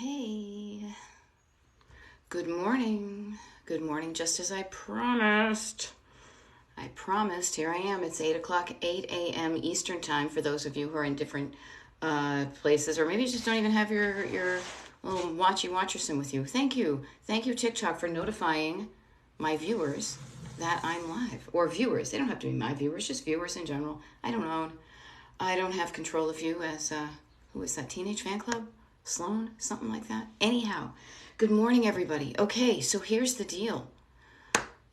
Hey, good morning. Good morning, just as I promised. Here I am. It's 8 o'clock, 8 a.m. Eastern time for those of you who are in different places, or maybe you just don't even have your little watcherson with you. Thank you. Thank you, TikTok, for notifying my viewers that I'm live. Or viewers. They don't have to be my viewers, just viewers in general. I don't know. I don't have control of you as, who is that, Teenage Fan Club? Sloan? Something like that? Anyhow, good morning, everybody. Okay, so here's the deal.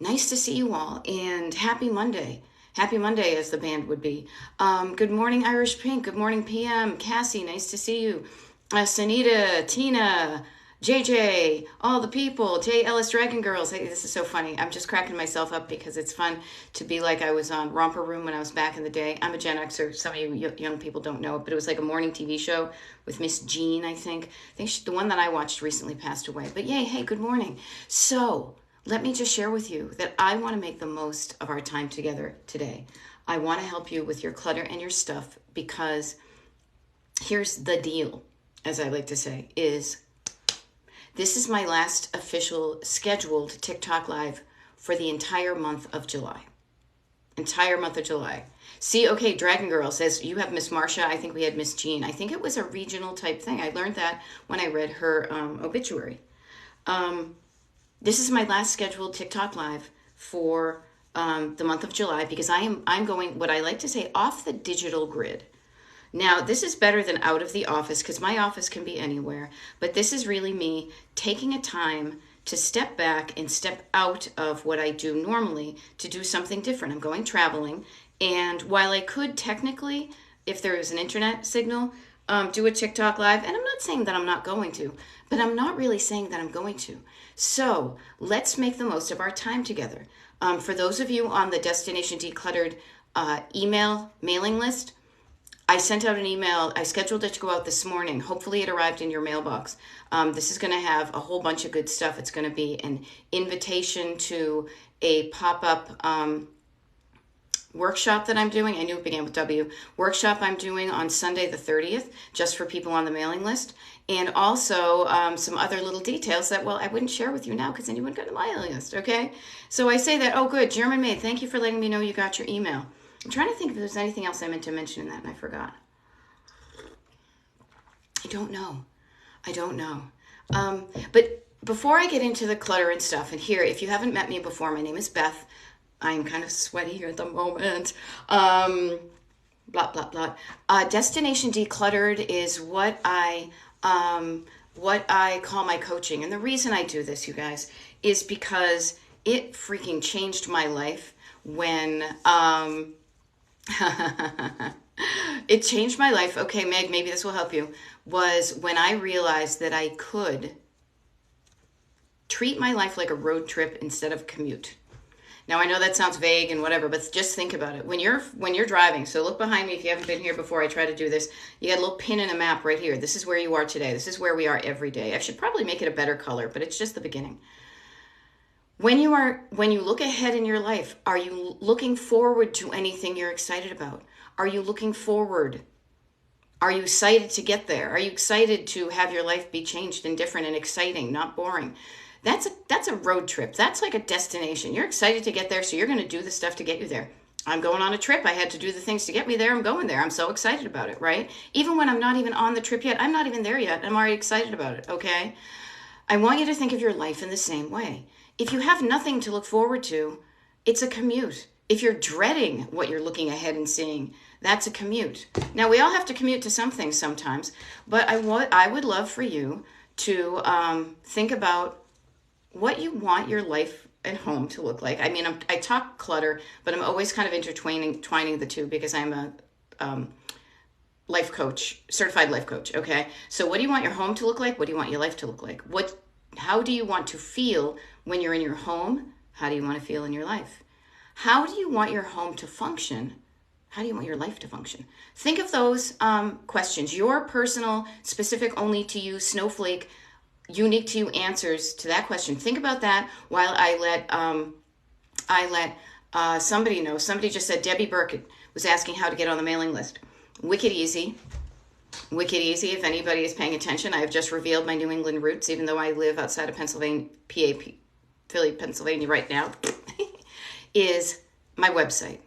Nice to see you all, and happy Monday. Happy Monday, as the band would be. Good morning, Irish Pink. Good morning, PM. Cassie, nice to see you. Sanita, Tina, JJ, all the people, J. Ellis Dragon Girls. Hey, this is so funny. I'm just cracking myself up because it's fun to be like I was on Romper Room when I was back in the day. I'm a Gen Xer. Some of you young people don't know it, but it was like a morning TV show with Miss Jean, I think. The one that I watched recently passed away. But yay, hey, good morning. So let me just share with you that I want to make the most of our time together today. I want to help you with your clutter and your stuff because here's the deal, as I like to say, is this is my last official scheduled TikTok live for the entire month of July. Entire month of July. See, okay, Dragon Girl says, you have Miss Marsha. I think we had Miss Jean. I think it was a regional type thing. I learned that when I read her obituary. This is my last scheduled TikTok live for the month of July because I'm going, what I like to say, off the digital grid. Now, this is better than out of the office because my office can be anywhere, but this is really me taking a time to step back and step out of what I do normally to do something different. I'm going traveling, and while I could technically, if there is an internet signal, do a TikTok live, and I'm not saying that I'm not going to, but I'm not really saying that I'm going to. So let's make the most of our time together. For those of you on the Destination Decluttered email mailing list, I sent out an email. I scheduled it to go out this morning. Hopefully it arrived in your mailbox. This is going to have a whole bunch of good stuff. It's going to be an invitation to a pop-up workshop that I'm doing. I knew it began with W. Workshop I'm doing on Sunday the 30th, just for people on the mailing list. And also some other little details that, well, I wouldn't share with you now because then you wouldn't go to the mailing list, okay? So I say that, oh, good, German Maid, thank you for letting me know you got your email. I'm trying to think if there's anything else I meant to mention in that and I forgot. I don't know. But before I get into the clutter and stuff, and here, if you haven't met me before, my name is Beth. I'm kind of sweaty here at the moment. Blah, blah, blah. Destination Decluttered is what I call my coaching. And the reason I do this, you guys, is because it freaking changed my life when... it changed my life. Okay, Meg, maybe this will help you. Was when I realized that I could treat my life like a road trip instead of commute. Now, I know that sounds vague and whatever, but just think about it. When you're driving, so look behind me if you haven't been here before I try to do this. You got a little pin in a map right here. This is where you are today. This is where we are every day. I should probably make it a better color, but it's just the beginning. When you look ahead in your life, are you looking forward to anything you're excited about? Are you looking forward? Are you excited to get there? Are you excited to have your life be changed and different and exciting, not boring? That's a road trip. That's like a destination. You're excited to get there, so you're going to do the stuff to get you there. I'm going on a trip. I had to do the things to get me there. I'm going there. I'm so excited about it, right? Even when I'm not even on the trip yet, I'm not even there yet. I'm already excited about it, okay? I want you to think of your life in the same way. If you have nothing to look forward to, it's a commute. If you're dreading what you're looking ahead and seeing, that's a commute. Now, we all have to commute to some things sometimes, but I would love for you to think about what you want your life at home to look like. I mean, I talk clutter, but I'm always kind of intertwining the two because I'm a life coach, certified life coach, okay? So what do you want your home to look like? What do you want your life to look like? How do you want to feel when you're in your home? How do you want to feel in your life? How do you want your home to function? How do you want your life to function? Think of those questions, your personal, specific, only to you, snowflake, unique to you answers to that question. Think about that while I let somebody know. Somebody just said Debbie Burkett was asking how to get on the mailing list. Wicked easy. Wicked easy. If anybody is paying attention, I have just revealed my New England roots, even though I live outside of Pennsylvania, Philly, Pennsylvania right now, is my website.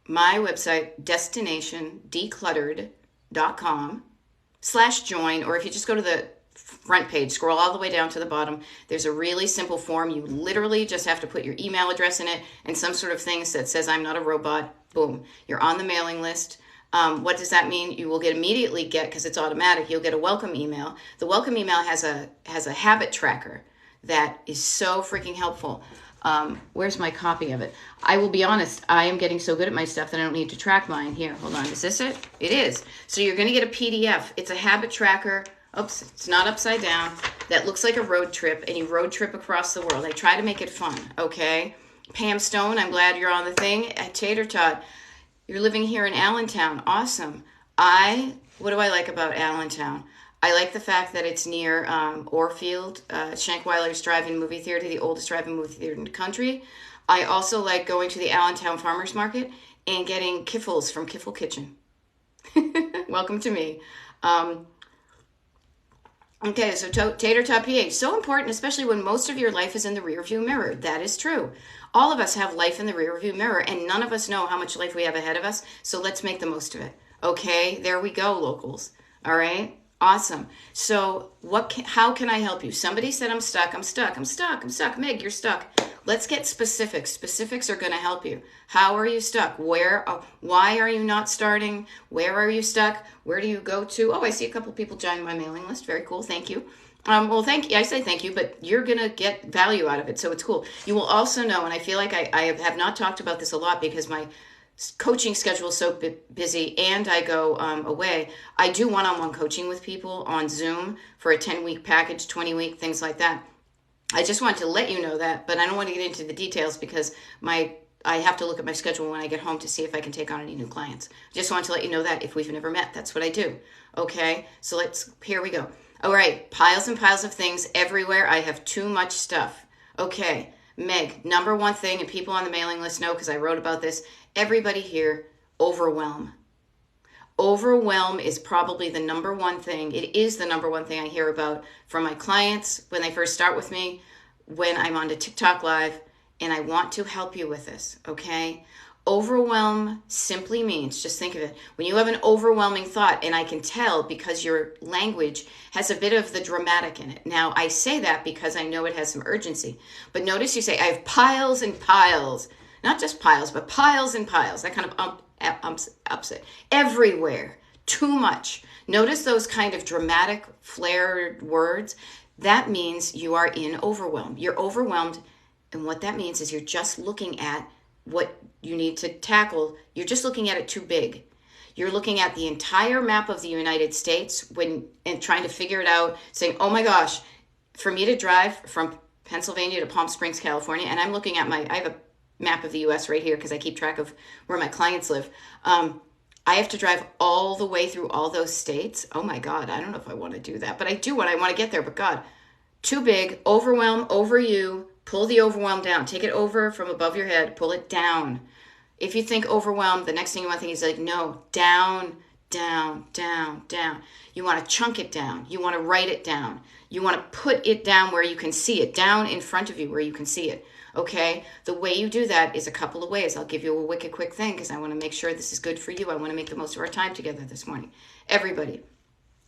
My website, destinationdecluttered.com/join, or if you just go to the front page, scroll all the way down to the bottom, there's a really simple form. You literally just have to put your email address in it and some sort of thing that says I'm not a robot. Boom. You're on the mailing list. What does that mean? You will immediately get, because it's automatic, you'll get a welcome email. The welcome email has a habit tracker that is so freaking helpful. Where's my copy of it? I will be honest, I am getting so good at my stuff that I don't need to track mine. Here, hold on. Is this it? It is. So you're going to get a PDF. It's a habit tracker. Oops, it's not upside down. That looks like a road trip, and you road trip across the world. I try to make it fun, okay? Pam Stone, I'm glad you're on the thing. At Tater Tot, you're living here in Allentown. Awesome. What do I like about Allentown? I like the fact that it's near Orfield, Shankweiler's Drive-In Movie Theater, the oldest drive-in movie theater in the country. I also like going to the Allentown Farmers Market and getting kiffles from Kiffle Kitchen. Welcome to me. Okay, so Tater Tot PH, so important, especially when most of your life is in the rearview mirror. That is true. All of us have life in the rearview mirror, and none of us know how much life we have ahead of us, so let's make the most of it. Okay, there we go, locals. All right, awesome. So how can I help you? Somebody said I'm stuck. Meg, you're stuck. Let's get specifics. Specifics are going to help you. How are you stuck? Why are you not starting? Where are you stuck? Where do you go to? Oh, I see a couple people joining my mailing list. Very cool. Thank you. Well, thank you. I say thank you, but you're going to get value out of it. So it's cool. You will also know, and I feel like I have not talked about this a lot because my coaching schedule is so busy and I go away. I do one-on-one coaching with people on Zoom for a 10-week package, 20-week, things like that. I just want to let you know that, but I don't want to get into the details because I have to look at my schedule when I get home to see if I can take on any new clients. Just want to let you know that if we've never met, that's what I do. Okay, so here we go. All right, piles and piles of things everywhere. I have too much stuff. Okay, Meg, number one thing, and people on the mailing list know because I wrote about this, everybody here, overwhelm. Overwhelm is probably the number one thing. It is the number one thing I hear about from my clients when they first start with me, when I'm on to TikTok Live, and I want to help you with this, okay? Overwhelm simply means, just think of it, when you have an overwhelming thought, and I can tell because your language has a bit of the dramatic in it. Now, I say that because I know it has some urgency, but notice you say, I have piles and piles, not just piles, but piles and piles, that kind of upset everywhere, too much. Notice those kind of dramatic flared words. That means you are in overwhelm. You're overwhelmed, and what that means is you're just looking at what you need to tackle. You're just looking at it too big. You're looking at the entire map of the United States and trying to figure it out, saying, oh my gosh, for me to drive from Pennsylvania to Palm Springs, California, and I'm looking at I have a map of the U.S. right here because I keep track of where my clients live. I have to drive all the way through all those states. Oh my God, I don't know if I want to do that, but I do when I want to get there. But God, too big, overwhelm, over you, pull the overwhelm down. Take it over from above your head, pull it down. If you think overwhelmed, the next thing you want to think is like, no, down, down, down, down. You want to chunk it down. You want to write it down. You want to put it down where you can see it, down in front of you where you can see it. Okay, the way you do that is a couple of ways. I'll give you a wicked quick thing because I want to make sure this is good for you. I want to make the most of our time together this morning. Everybody,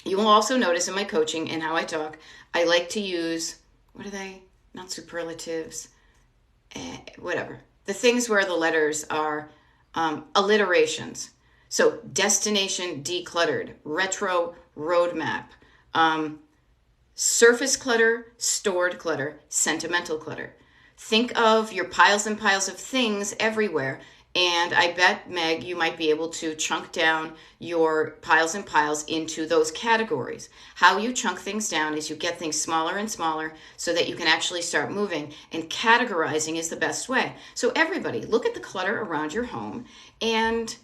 you will also notice in my coaching and how I talk, I like to use, what are they? Not superlatives, whatever. The things where the letters are alliterations. So destination decluttered, retro roadmap, surface clutter, stored clutter, sentimental clutter. Think of your piles and piles of things everywhere. And I bet, Meg, you might be able to chunk down your piles and piles into those categories. How you chunk things down is you get things smaller and smaller so that you can actually start moving. And categorizing is the best way. So everybody, look at the clutter around your home and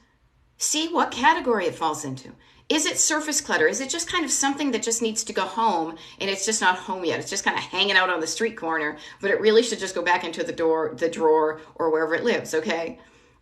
see what category it falls into. Is it surface clutter? Is it just kind of something that just needs to go home and it's just not home yet? It's just kind of hanging out on the street corner, but it really should just go back into the drawer or wherever it lives, okay?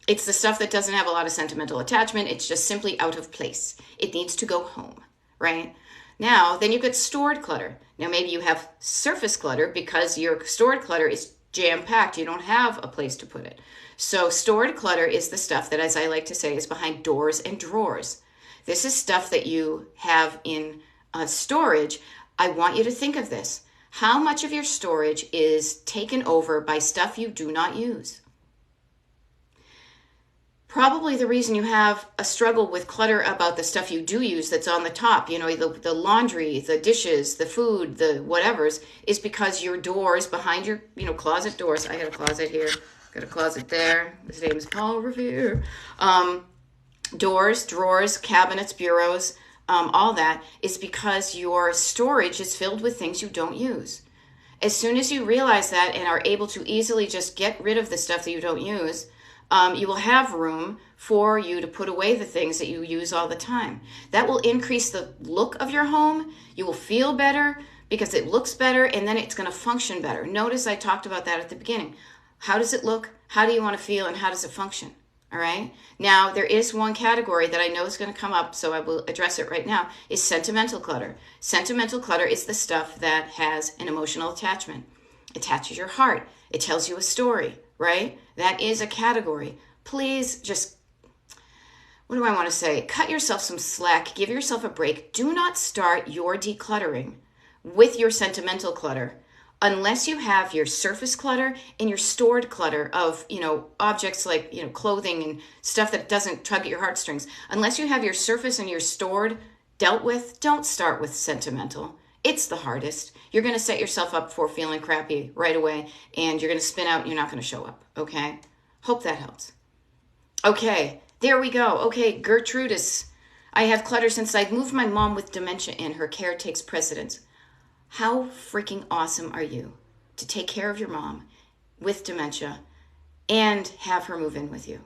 It's the stuff that doesn't have a lot of sentimental attachment. It's just simply out of place. It needs to go home, right? Now, then you've got stored clutter. Now, maybe you have surface clutter because your stored clutter is jam-packed. You don't have a place to put it. So stored clutter is the stuff that, as I like to say, is behind doors and drawers. This is stuff that you have in storage. I want you to think of this. How much of your storage is taken over by stuff you do not use? Probably the reason you have a struggle with clutter about the stuff you do use that's on the top, the laundry, the dishes, the food, the whatevers, is because your doors behind your, closet doors. I got a closet here, got a closet there. His name is Paul Revere. Doors, drawers, cabinets, bureaus, all that is because your storage is filled with things you don't use. As soon as you realize that and are able to easily just get rid of the stuff that you don't use, you will have room for you to put away the things that you use all the time. That will increase the look of your home. You will feel better because it looks better, and then it's going to function better. Notice I talked about that at the beginning. How does it look? How do you want to feel? And how does it function? All right. Now, there is one category that I know is going to come up, so I will address it right now, is sentimental clutter. Sentimental clutter is the stuff that has an emotional attachment. It attaches your heart. It tells you a story, right? That is a category. Please just, what do I want to say? Cut yourself some slack. Give yourself a break. Do not start your decluttering with your sentimental clutter unless you have your surface clutter and your stored clutter of, objects like, clothing and stuff that doesn't tug at your heartstrings. Unless you have your surface and your stored dealt with, don't start with sentimental. It's the hardest. You're going to set yourself up for feeling crappy right away, and you're going to spin out and you're not going to show up, okay? Hope that helps. Okay, there we go. Okay, Gertrudis. I have clutter since I've moved my mom with dementia in. Her care takes precedence. How freaking awesome are you to take care of your mom with dementia and have her move in with you?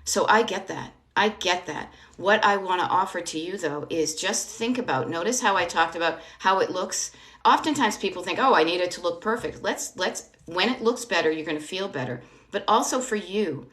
So I get that. I get that. What I want to offer to you, though, is just think about, notice how I talked about how it looks. Oftentimes people think, oh, I need it to look perfect. When it looks better, you're going to feel better. But also for you,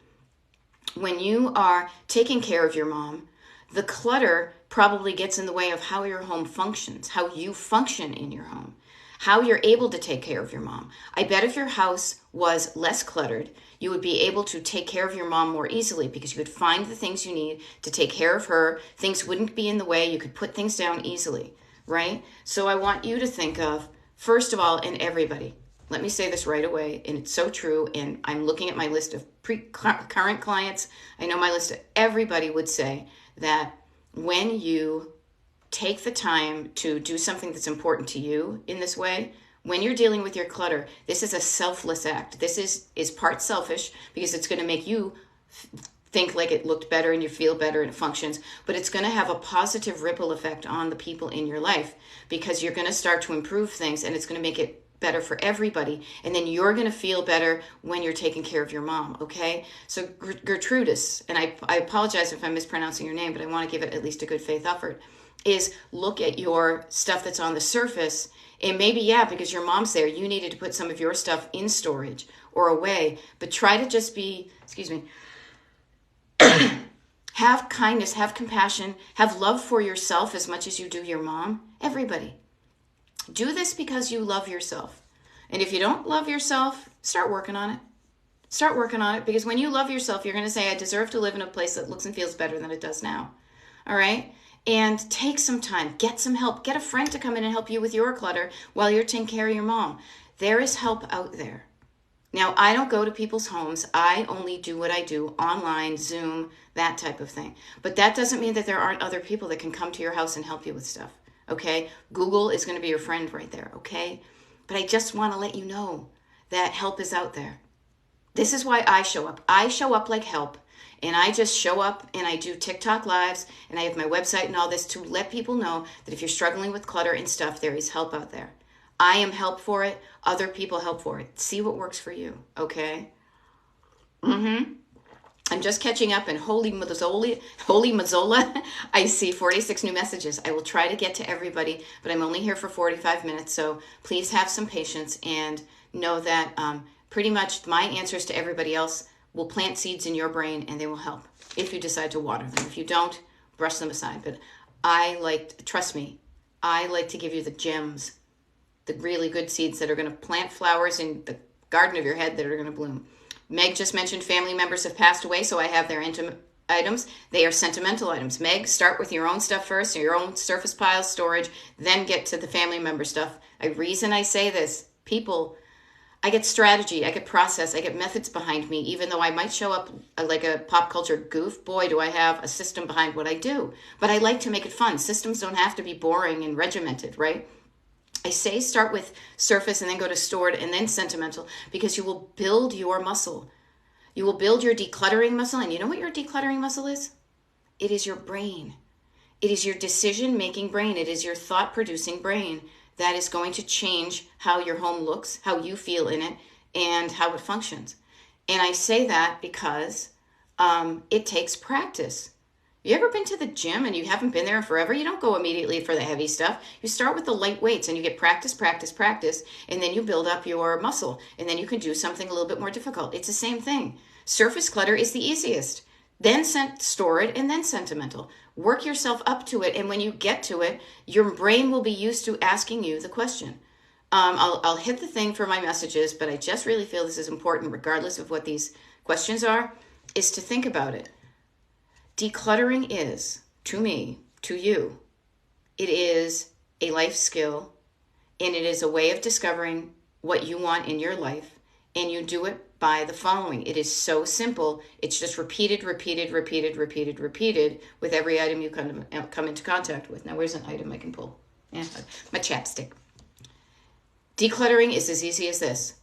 when you are taking care of your mom, the clutter probably gets in the way of how your home functions, how you function in your home, how you're able to take care of your mom. I bet if your house was less cluttered, you would be able to take care of your mom more easily because you could find the things you need to take care of her. Things wouldn't be in the way. You could put things down easily, right? So I want you to think of, first of all, and everybody, let me say this right away, and it's so true, and I'm looking at my list of current clients. I know my list of everybody would say that when you take the time to do something that's important to you in this way, when you're dealing with your clutter, this is a selfless act. This is part selfish because it's going to make you think like it looked better and you feel better and it functions, but it's going to have a positive ripple effect on the people in your life because you're going to start to improve things and it's going to make it better for everybody. And then you're going to feel better when you're taking care of your mom, okay? So Gertrudis, and I apologize if I'm mispronouncing your name, but I want to give it at least a good faith effort, is look at your stuff that's on the surface. And maybe, because your mom's there, you needed to put some of your stuff in storage or away. But try to just be, have kindness, have compassion, have love for yourself as much as you do your mom. Everybody. Do this because you love yourself. And if you don't love yourself, start working on it. Start working on it because when you love yourself, you're going to say, I deserve to live in a place that looks and feels better than it does now. All right? And take some time, get some help, get a friend to come in and help you with your clutter while you're taking care of your mom. There is help out there. Now, I don't go to people's homes. I only do what I do online, Zoom, that type of thing. But that doesn't mean that there aren't other people that can come to your house and help you with stuff, okay? Google is going to be your friend right there, okay? But I just want to let you know that help is out there. This is why I show up. I show up like help. And I just show up and I do TikTok lives and I have my website and all this to let people know that if you're struggling with clutter and stuff, there is help out there. I am help for it. Other people help for it. See what works for you, okay? I'm just catching up and holy mazzola, I see 46 new messages. I will try to get to everybody, but I'm only here for 45 minutes. So please have some patience and know that pretty much my answers to everybody else will plant seeds in your brain and they will help if you decide to water them. If you don't, brush them aside. But trust me, I like to give you the gems, the really good seeds that are going to plant flowers in the garden of your head that are going to bloom. Meg just mentioned family members have passed away, so I have their intimate items. They are sentimental items. Meg, start with your own stuff first, your own surface pile storage, then get to the family member stuff. A reason I say this, people, I get strategy, I get process, I get methods behind me. Even though I might show up like a pop culture goof, boy, do I have a system behind what I do. But I like to make it fun. Systems don't have to be boring and regimented, right? I say start with surface and then go to stored and then sentimental, because you will build your muscle. You will build your decluttering muscle. And you know what your decluttering muscle is? It is your brain. It is your decision-making brain. It is your thought-producing brain that is going to change how your home looks, how you feel in it, and how it functions. And I say that because it takes practice. You ever been to the gym and you haven't been there in forever? You don't go immediately for the heavy stuff. You start with the light weights and you get practice, and then you build up your muscle, and then you can do something a little bit more difficult. It's the same thing. Surface clutter is the easiest. Then store it, and then sentimental. Work yourself up to it, and when you get to it, your brain will be used to asking you the question. I'll hit the thing for my messages, but I just really feel this is important, regardless of what these questions are, is to think about it. Decluttering is, to me, to you, it is a life skill, and it is a way of discovering what you want in your life, and you do it by the following. It is so simple. It's just repeated with every item you come into contact with. Now, where's an item I can pull? Yeah, my chapstick. Decluttering is as easy as this.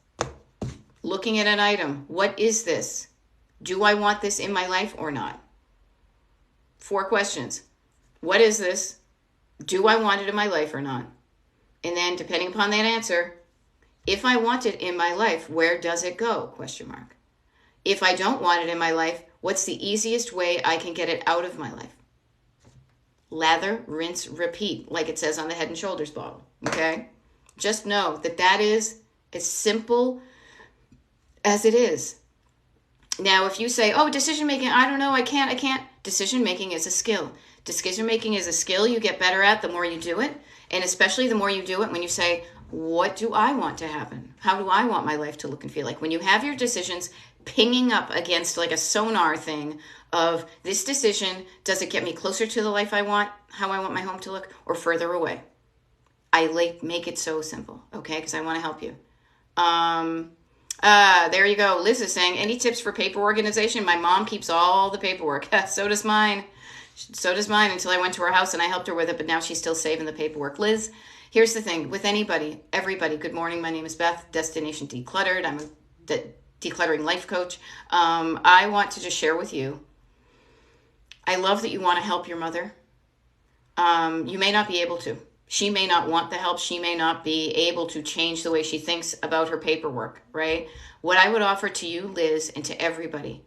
Looking at an item. What is this? Do I want this in my life or not? 4 questions. What is this? Do I want it in my life or not? And then, depending upon that answer, if I want it in my life, where does it go? Question mark. If I don't want it in my life, what's the easiest way I can get it out of my life? Lather, rinse, repeat, like it says on the Head and Shoulders bottle. Okay? Just know that that is as simple as it is. Now, if you say, oh, decision making, I don't know, I can't. Decision making is a skill. Decision making is a skill you get better at the more you do it. And especially the more you do it when you say, what do I want to happen? How do I want my life to look and feel like? When you have your decisions pinging up against like a sonar thing of this decision, does it get me closer to the life I want, how I want my home to look, or further away? I make it so simple, okay? Because I want to help you. There you go. Liz is saying, any tips for paper organization? My mom keeps all the paperwork. So does mine. So does mine until I went to her house and I helped her with it, but now she's still saving the paperwork. Liz, here's the thing. With anybody, everybody, good morning. My name is Beth, Destination Decluttered. I'm a decluttering life coach. I want to just share with you. I love that you want to help your mother. You may not be able to. She may not want the help. She may not be able to change the way she thinks about her paperwork, right? What I would offer to you, Liz, and to everybody,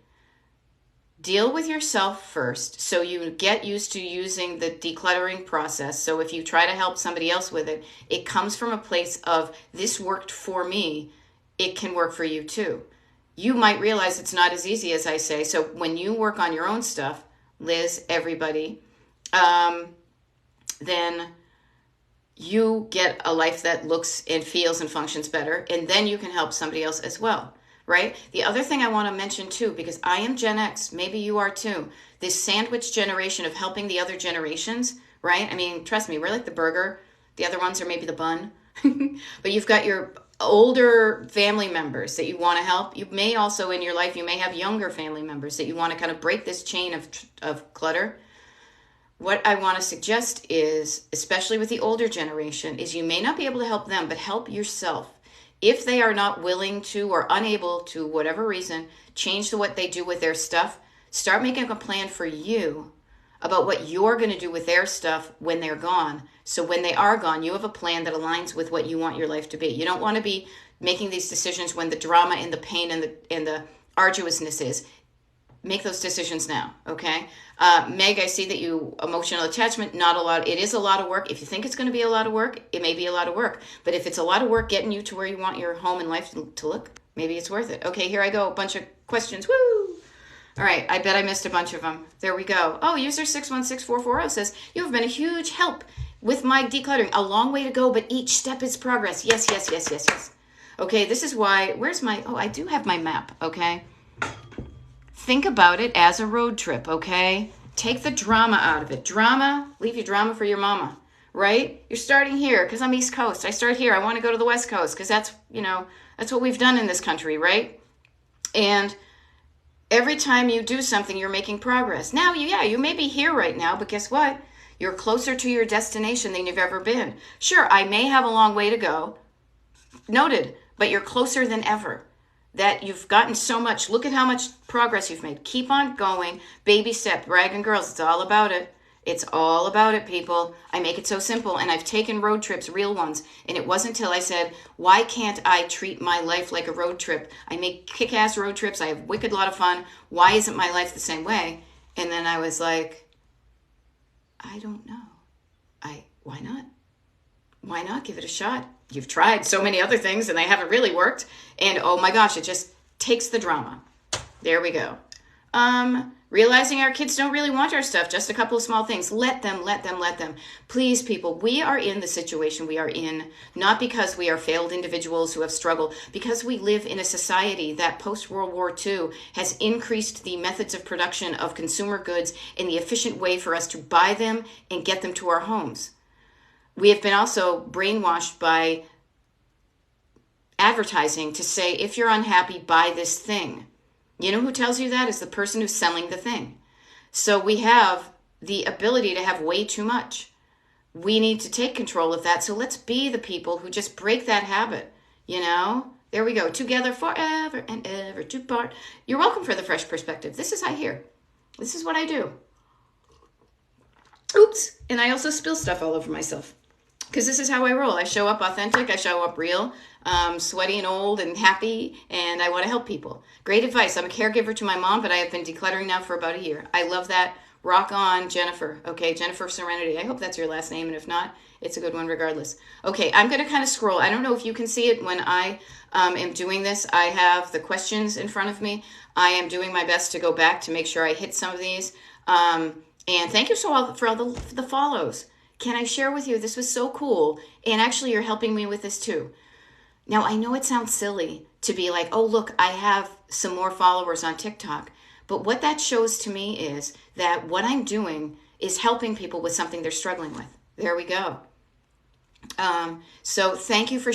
deal with yourself first so you get used to using the decluttering process. So if you try to help somebody else with it, it comes from a place of, this worked for me, it can work for you too. You might realize it's not as easy as I say. So when you work on your own stuff, Liz, everybody, then you get a life that looks and feels and functions better, and then you can help somebody else as well, right? The other thing I want to mention too, because I am Gen X, maybe you are too, this sandwich generation of helping the other generations, right? I mean, trust me, we're like the burger. The other ones are maybe the bun. But you've got your older family members that you want to help. You may also in your life, you may have younger family members that you want to kind of break this chain of clutter. What I want to suggest is, especially with the older generation, is you may not be able to help them, but help yourself. If they are not willing to or unable to, whatever reason, change what they do with their stuff, start making a plan for you about what you're going to do with their stuff when they're gone. So when they are gone, you have a plan that aligns with what you want your life to be. You don't want to be making these decisions when the drama and the pain and the arduousness is. Make those decisions now, okay? Meg, I see that you, emotional attachment, not a lot. It is a lot of work. If you think it's going to be a lot of work, it may be a lot of work. But if it's a lot of work getting you to where you want your home and life to look, maybe it's worth it. Okay, here I go. A bunch of questions. Woo! All right, I bet I missed a bunch of them. There we go. Oh, user 616440 says, you have been a huge help with my decluttering. A long way to go, but each step is progress. Yes, yes, yes, yes, yes. Okay, this is why, where's my, I do have my map, okay? Think about it as a road trip, okay? Take the drama out of it. Drama, leave your drama for your mama, right? You're starting here because I'm East Coast. I start here. I want to go to the West Coast because that's, that's what we've done in this country, right? And every time you do something, you're making progress. Now, you may be here right now, but guess what? You're closer to your destination than you've ever been. Sure, I may have a long way to go. Noted, but you're closer than ever. That you've gotten so much. Look at how much progress you've made. Keep on going. Baby step. Dragon Girls, it's all about it. It's all about it, people. I make it so simple, and I've taken road trips, real ones, and it wasn't until I said, why can't I treat my life like a road trip? I make kick-ass road trips. I have a wicked lot of fun. Why isn't my life the same way? And then I was like, I don't know. Why not? Why not give it a shot? You've tried so many other things, and they haven't really worked. And oh my gosh, it just takes the drama. There we go. Realizing our kids don't really want our stuff, just a couple of small things. Let them. Please, people, we are in the situation we are in, not because we are failed individuals who have struggled, because we live in a society that post-World War II has increased the methods of production of consumer goods in the efficient way for us to buy them and get them to our homes. We have been also brainwashed by advertising to say, if you're unhappy, buy this thing. You know who tells you that? Is the person who's selling the thing. So we have the ability to have way too much. We need to take control of that. So let's be the people who just break that habit. There we go. Together forever and ever to part. You're welcome for the fresh perspective. This is I hear. This is what I do. Oops. And I also spill stuff all over myself. Because this is how I roll. I show up authentic. I show up real, sweaty and old and happy, and I want to help people. Great advice. I'm a caregiver to my mom, but I have been decluttering now for about a year. I love that. Rock on, Jennifer. Okay, Jennifer Serenity. I hope that's your last name, and if not, it's a good one regardless. Okay, I'm going to kind of scroll. I don't know if you can see it when I am doing this. I have the questions in front of me. I am doing my best to go back to make sure I hit some of these. And thank you for all the follows. Can I share with you? This was so cool. And actually, you're helping me with this too. Now, I know it sounds silly to be like, oh, look, I have some more followers on TikTok. But what that shows to me is that what I'm doing is helping people with something they're struggling with. There we go. So thank you for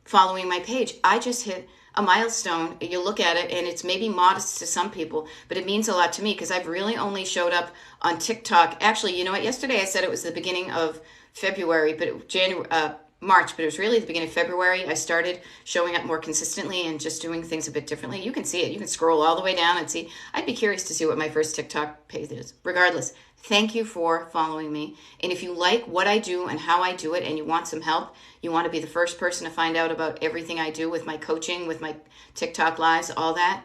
following my page. I just hit a milestone. You look at it and it's maybe modest to some people, but it means a lot to me because I've really only showed up on TikTok. Actually, you know what? Yesterday I said it was the beginning of February, but March, but it was really the beginning of February. I started showing up more consistently and just doing things a bit differently. You can see it. You can scroll all the way down and see. I'd be curious to see what my first TikTok page is. Regardless, thank you for following me. And if you like what I do and how I do it and you want some help, you want to be the first person to find out about everything I do with my coaching, with my TikTok lives, all that,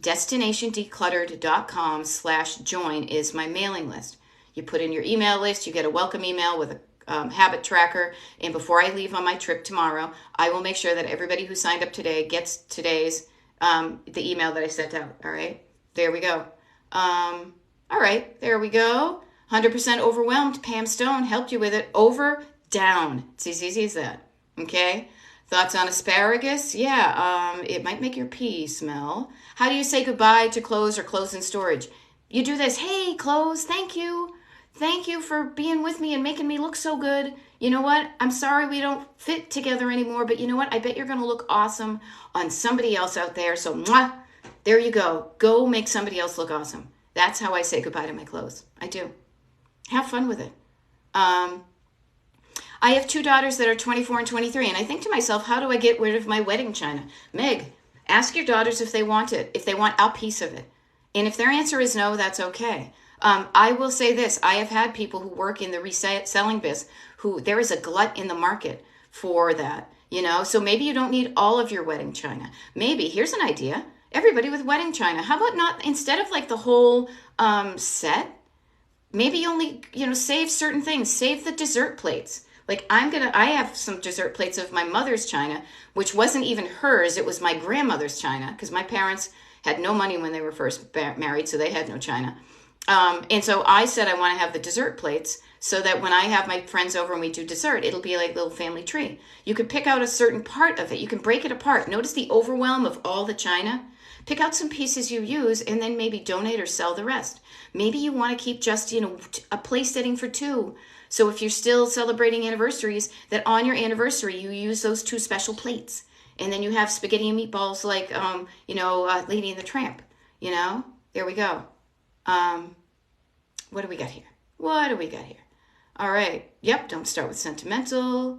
destinationdecluttered.com/join is my mailing list. You put in your email list, you get a welcome email with a habit tracker, and before I leave on my trip tomorrow, I will make sure that everybody who signed up today gets today's the email that I sent out. All right, there we go. All right, there we go. 100% overwhelmed. Pam Stone helped you with it. Over, down. It's as easy as that. Okay. Thoughts on asparagus? Yeah, it might make your pee smell. How do you say goodbye to clothes or clothes in storage? You do this. Hey, clothes, thank you. Thank you for being with me and making me look so good. You know what? I'm sorry we don't fit together anymore, but you know what? I bet you're going to look awesome on somebody else out there. So, mwah, there you go. Go make somebody else look awesome. That's how I say goodbye to my clothes. I do. Have fun with it. I have two daughters that are 24 and 23, and I think to myself, how do I get rid of my wedding china? Meg, ask your daughters if they want it, if they want a piece of it. And if their answer is no, that's okay. I will say this. I have had people who work in the reselling biz who there is a glut in the market for that, you know, so maybe you don't need all of your wedding china. Maybe, here's an idea. Everybody with wedding china, how about not, instead of like the whole set, maybe only, you know, save certain things, save the dessert plates. Like I have some dessert plates of my mother's china, which wasn't even hers. It was my grandmother's china because my parents had no money when they were first married, so they had no china. And so I said I want to have the dessert plates so that when I have my friends over and we do dessert, it'll be like a little family tree. You can pick out a certain part of it. You can break it apart. Notice the overwhelm of all the china. Pick out some pieces you use and then maybe donate or sell the rest. Maybe you want to keep just, a place setting for 2. So if you're still celebrating anniversaries, that on your anniversary, you use those 2 special plates. And then you have spaghetti and meatballs like, Lady and the Tramp, There we go. What do we got here? All right. Yep. Don't start with sentimental.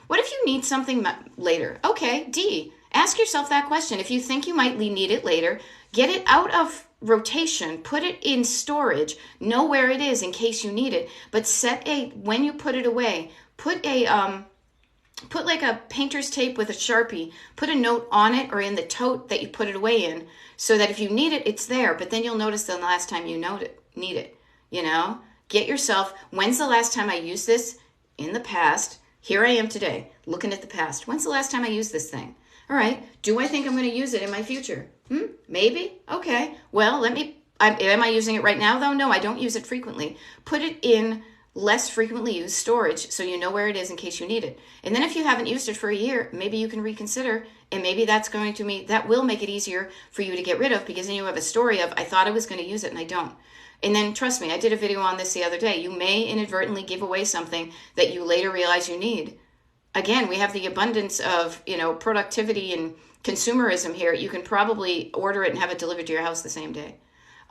What if you need something later? Okay. D. Ask yourself that question. If you think you might need it later, get it out of rotation, put it in storage, know where it is in case you need it, but when you put it away, put like a painter's tape with a Sharpie, put a note on it or in the tote that you put it away in so that if you need it, it's there, but then you'll notice the last time you need it, Get yourself, when's the last time I used this? In the past. Here I am today, looking at the past. When's the last time I used this thing? All right, do I think I'm going to use it in my future? Maybe? Okay. Well, am I using it right now though? No, I don't use it frequently. Put it in less frequently used storage so you know where it is in case you need it. And then if you haven't used it for a year, maybe you can reconsider, and maybe that will make it easier for you to get rid of, because then you have a story of, I thought I was going to use it and I don't. And then trust me, I did a video on this the other day. You may inadvertently give away something that you later realize you need. Again, we have the abundance of, productivity and consumerism here. You can probably order it and have it delivered to your house the same day.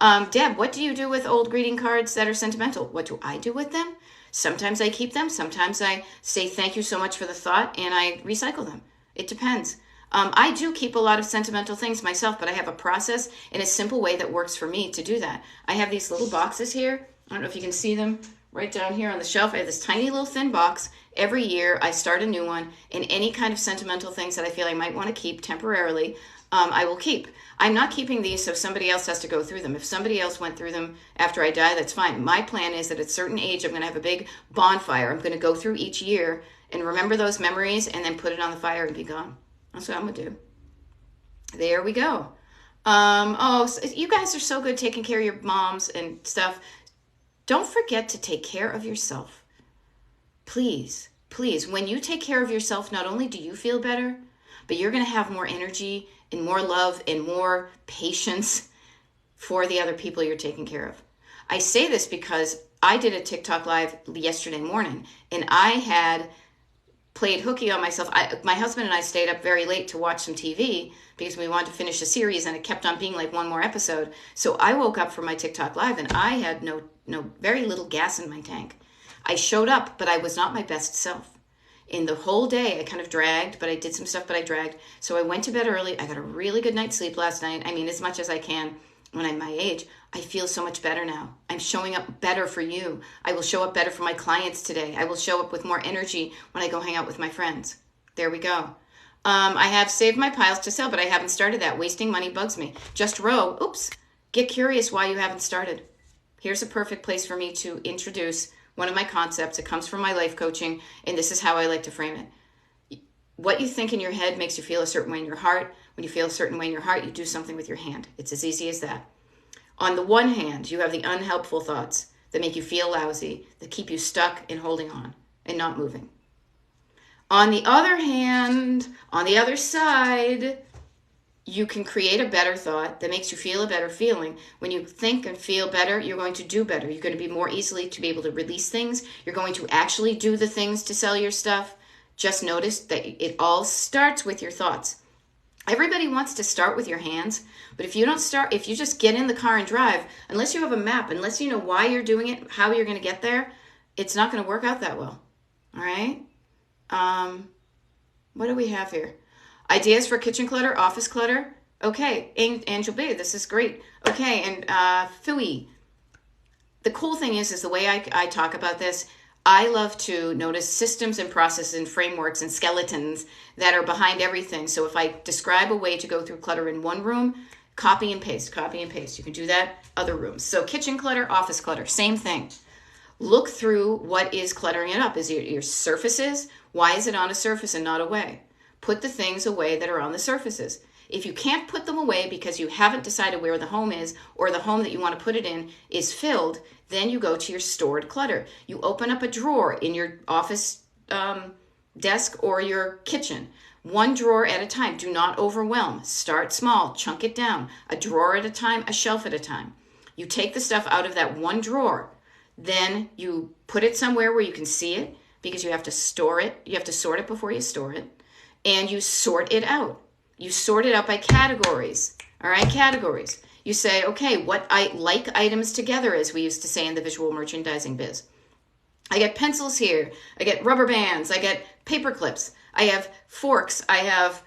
Deb, what do you do with old greeting cards that are sentimental? What do I do with them? Sometimes I keep them. Sometimes I say thank you so much for the thought and I recycle them. It depends. I do keep a lot of sentimental things myself, but I have a process and a simple way that works for me to do that. I have these little boxes here. I don't know if you can see them right down here on the shelf. I have this tiny little thin box. Every year I start a new one, and any kind of sentimental things that I feel I might want to keep temporarily, I will keep. I'm not keeping these so somebody else has to go through them. If somebody else went through them after I die, that's fine. My plan is that at a certain age, I'm going to have a big bonfire. I'm going to go through each year and remember those memories and then put it on the fire and be gone. That's what I'm going to do. There we go. You guys are so good taking care of your moms and stuff. Don't forget to take care of yourself. Please, when you take care of yourself, not only do you feel better, but you're going to have more energy and more love and more patience for the other people you're taking care of. I say this because I did a TikTok live yesterday morning, and I had played hooky on myself. My husband and I stayed up very late to watch some TV because we wanted to finish a series, and it kept on being like one more episode. So I woke up for my TikTok live, and I had very little gas in my tank. I showed up, but I was not my best self. In the whole day, I kind of dragged, but I did some stuff, but I dragged. So I went to bed early. I got a really good night's sleep last night. I mean, as much as I can when I'm my age. I feel so much better now. I'm showing up better for you. I will show up better for my clients today. I will show up with more energy when I go hang out with my friends. There we go. I have saved my piles to sell, but I haven't started that. Wasting money bugs me. Just row. Oops. Get curious why you haven't started. Here's a perfect place for me to introduce one of my concepts. It comes from my life coaching, and this is how I like to frame it. What you think in your head makes you feel a certain way in your heart. When you feel a certain way in your heart, you do something with your hand. It's as easy as that. On the one hand, you have the unhelpful thoughts that make you feel lousy, that keep you stuck and holding on and not moving. On the other hand, on the other side, you can create a better thought that makes you feel a better feeling. When you think and feel better, you're going to do better. You're going to be more easily to be able to release things. You're going to actually do the things to sell your stuff. Just notice that it all starts with your thoughts. Everybody wants to start with your hands, but if you just get in the car and drive, unless you have a map, unless you know why you're doing it, how you're going to get there, it's not going to work out that well. All right? What do we have here? Ideas for kitchen clutter, office clutter. Okay, Angel B, this is great. Okay, and Fui. The cool thing is the way I talk about this, I love to notice systems and processes and frameworks and skeletons that are behind everything. So if I describe a way to go through clutter in one room, copy and paste. You can do that other rooms. So kitchen clutter, office clutter, same thing. Look through what is cluttering it up. Is it your surfaces? Why is it on a surface and not away? Put the things away that are on the surfaces. If you can't put them away because you haven't decided where the home is, or the home that you want to put it in is filled, then you go to your stored clutter. You open up a drawer in your office desk or your kitchen. One drawer at a time. Do not overwhelm. Start small. Chunk it down. A drawer at a time, a shelf at a time. You take the stuff out of that one drawer. Then you put it somewhere where you can see it, because you have to store it. You have to sort it before you store it. And you sort it out. You sort it out by categories. All right, categories. You say, okay, what I like items together, as we used to say in the visual merchandising biz. I get pencils here. I get rubber bands. I get paper clips. I have forks. I have,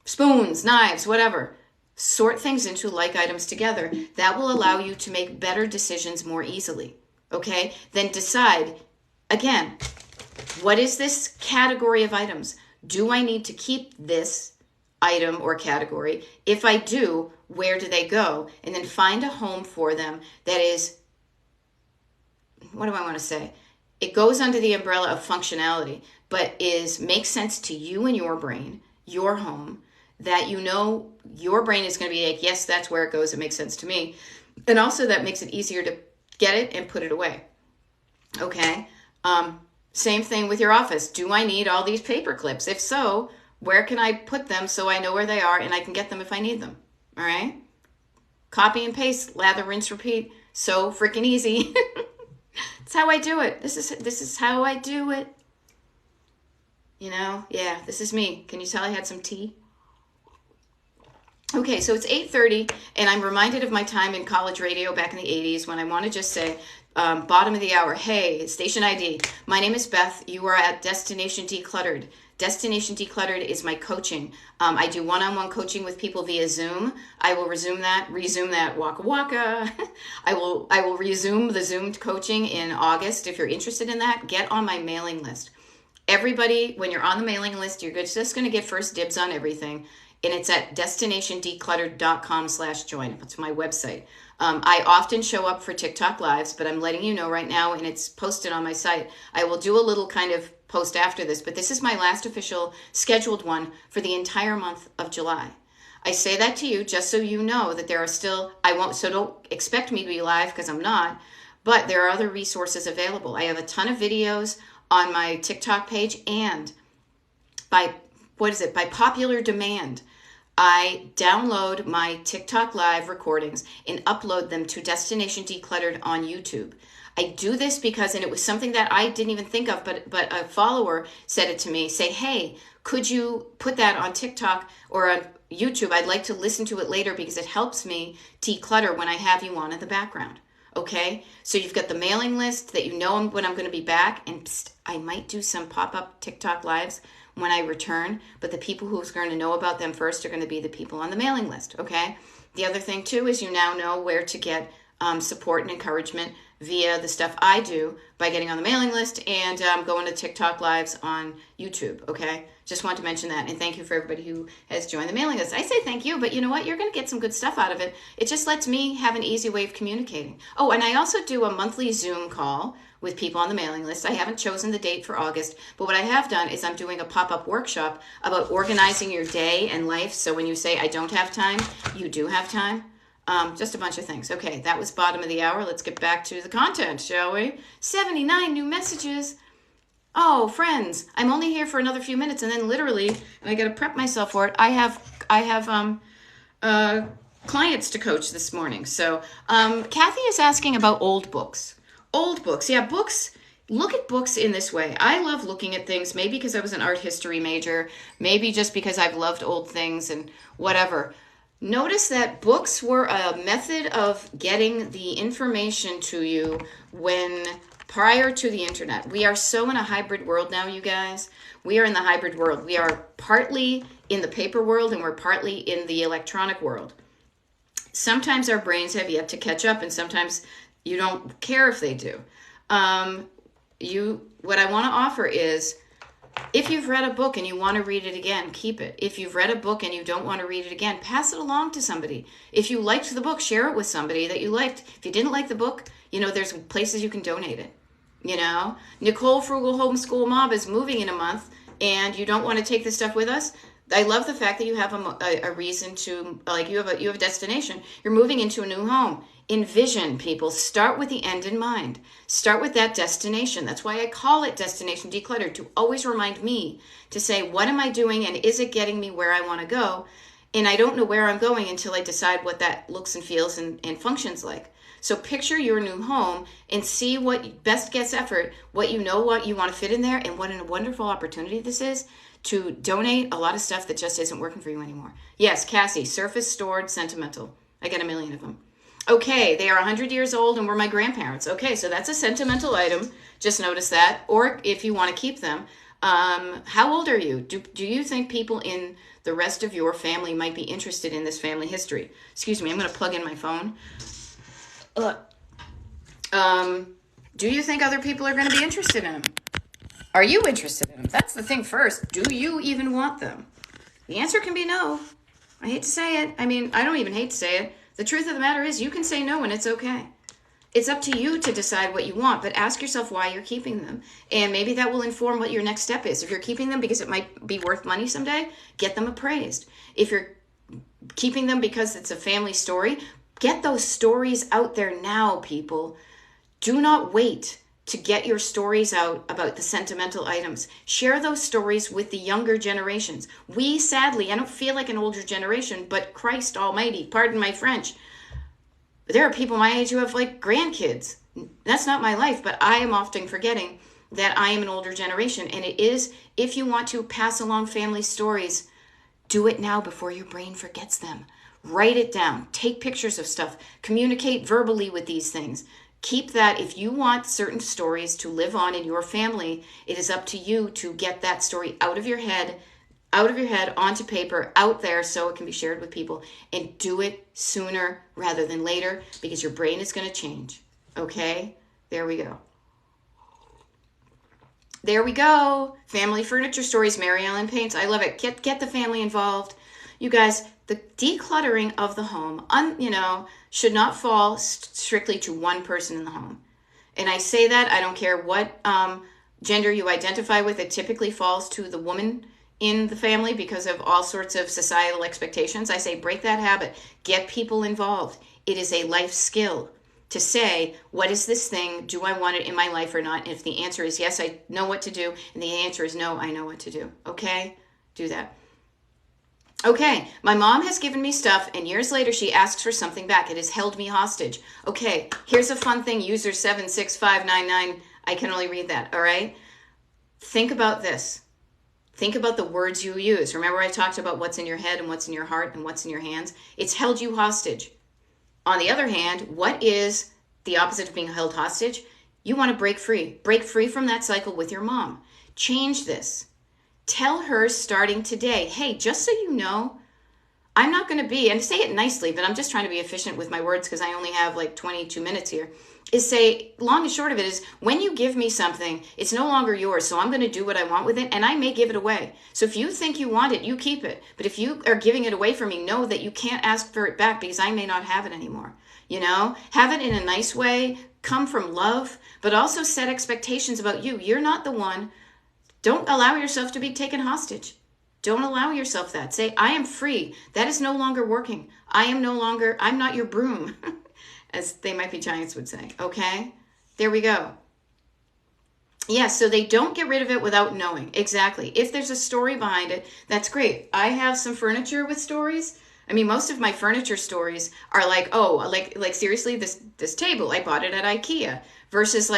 spoons, knives, whatever. Sort things into like items together. That will allow you to make better decisions more easily. Okay? Then decide, again, what is this category of items? Do I need to keep this item or category? If I do, where do they go? And then find a home for them that is, what do I want to say? It goes under the umbrella of functionality, but makes sense to you and your brain, your home, that your brain is going to be like, yes, that's where it goes. It makes sense to me. And also that makes it easier to get it and put it away. Okay? Same thing with your office. Do I need all these paper clips? If so, where can I put them so I know where they are and I can get them if I need them? All right? Copy and paste, lather, rinse, repeat. So freaking easy. That's how I do it. This is how I do it. Yeah, this is me. Can you tell I had some tea? Okay, so it's 8:30, and I'm reminded of my time in college radio back in the 80s when I want to just say, bottom of the hour, hey, station ID. My name is Beth. You are at Destination Decluttered. Destination Decluttered is my coaching. I do one-on-one coaching with people via Zoom. I will resume that waka waka. I will resume the Zoom coaching in August. If you're interested in that, get on my mailing list. Everybody, when you're on the mailing list, you're just going to get first dibs on everything. And it's at destinationdecluttered.com/join. That's my website. I often show up for TikTok lives, but I'm letting you know right now, and it's posted on my site. I will do a little kind of post after this, but this is my last official scheduled one for the entire month of July. I say that to you just so you know that there are still, so don't expect me to be live because I'm not, but there are other resources available. I have a ton of videos on my TikTok page, and by popular demand, I download my TikTok live recordings and upload them to Destination Decluttered on YouTube. I do this because, and it was something that I didn't even think of, but a follower said it to me, say, hey, could you put that on TikTok or on YouTube? I'd like to listen to it later because it helps me declutter when I have you on in the background. Okay, so you've got the mailing list that you know when I'm going to be back, and I might do some pop-up TikTok lives when I return, but the people who's going to know about them first are going to be the people on the mailing list, okay? The other thing, too, is you now know where to get support and encouragement via the stuff I do by getting on the mailing list and going to TikTok lives on YouTube, okay? Just want to mention that, and thank you for everybody who has joined the mailing list. I say thank you, but you know what? You're going to get some good stuff out of it. It just lets me have an easy way of communicating. Oh, and I also do a monthly Zoom call with people on the mailing list. I haven't chosen the date for August, but what I have done is I'm doing a pop-up workshop about organizing your day and life. So when you say, I don't have time, you do have time. Just a bunch of things. Okay, that was bottom of the hour. Let's get back to the content, shall we? 79 new messages. Oh, friends, I'm only here for another few minutes, and then literally, I got to prep myself for it. I have clients to coach this morning. So Kathy is asking about old books. Old books. Yeah, books. Look at books in this way. I love looking at things, maybe because I was an art history major, maybe just because I've loved old things and whatever. Notice that books were a method of getting the information to you prior to the internet. We are so in a hybrid world now, you guys. We are in the hybrid world. We are partly in the paper world and we're partly in the electronic world. Sometimes our brains have yet to catch up, and sometimes you don't care if they do. What I want to offer is, if you've read a book and you want to read it again, keep it. If you've read a book and you don't want to read it again, pass it along to somebody. If you liked the book, share it with somebody that you liked. If you didn't like the book, there's places you can donate it. Nicole Frugal Homeschool Mom is moving in a month, and you don't want to take this stuff with us? I love the fact that you have a reason to, like, you have a destination. You're moving into a new home. Envision, people. Start with the end in mind. Start with that destination. That's why I call it Destination Decluttered, to always remind me to say, what am I doing and is it getting me where I want to go? And I don't know where I'm going until I decide what that looks and feels and functions like. So picture your new home and see what best gets effort, what you know what you want to fit in there, and what a wonderful opportunity this is to donate a lot of stuff that just isn't working for you anymore. Yes, Cassie, surface stored sentimental. I got a million of them. Okay, they are 100 years old and were my grandparents. Okay, so that's a sentimental item. Just notice that. Or if you want to keep them, how old are you? Do you think people in the rest of your family might be interested in this family history? Excuse me, I'm going to plug in my phone. Do you think other people are going to be interested in them? Are you interested in them? That's the thing first. Do you even want them? The answer can be no. I hate to say it. I mean, I don't even hate to say it. The truth of the matter is you can say no and it's okay. It's up to you to decide what you want, but ask yourself why you're keeping them. And maybe that will inform what your next step is. If you're keeping them because it might be worth money someday, get them appraised. If you're keeping them because it's a family story, get those stories out there now, people. Do not wait to get your stories out about the sentimental items. Share those stories with the younger generations. We, sadly, I don't feel like an older generation, but Christ almighty, pardon my French, there are people my age who have like grandkids. That's not my life, but I am often forgetting that I am an older generation. And it is, if you want to pass along family stories, do it now before your brain forgets them. Write it down. Take pictures of stuff. Communicate verbally with these things. Keep that. If you want certain stories to live on in your family, it is up to you to get that story out of your head, onto paper, out there so it can be shared with people, and do it sooner rather than later because your brain is going to change. Okay? There we go. There we go. Family furniture stories, Mary Ellen Paints. I love it. Get the family involved. You guys, the decluttering of the home, should not fall strictly to one person in the home. And I say that, I don't care what gender you identify with, it typically falls to the woman in the family because of all sorts of societal expectations. I say break that habit. Get people involved. It is a life skill to say, what is this thing? Do I want it in my life or not? And if the answer is yes, I know what to do. And the answer is no, I know what to do. Okay? Do that. Okay, my mom has given me stuff and years later she asks for something back. It has held me hostage. Okay, here's a fun thing, user 76599. I can only read that, all right? Think about this. Think about the words you use. Remember I talked about what's in your head and what's in your heart and what's in your hands? It's held you hostage. On the other hand, what is the opposite of being held hostage? You want to break free. Break free from that cycle with your mom. Change this. Tell her starting today, hey, just so you know, I'm not going to be, and say it nicely, but I'm just trying to be efficient with my words because I only have like 22 minutes here, is say, long and short of it is, when you give me something, it's no longer yours, so I'm going to do what I want with it, and I may give it away. So if you think you want it, you keep it. But if you are giving it away from me, know that you can't ask for it back because I may not have it anymore. Have it in a nice way, come from love, but also set expectations about you. You're not the one. Don't allow yourself to be taken hostage. Don't allow yourself that. Say, I am free. That is no longer working. I'm not your broom, as They Might Be Giants would say. Okay? There we go. Yes, so they don't get rid of it without knowing. Exactly. If there's a story behind it, that's great. I have some furniture with stories. I mean, most of my furniture stories are like, like seriously, this table, I bought it at IKEA. Versus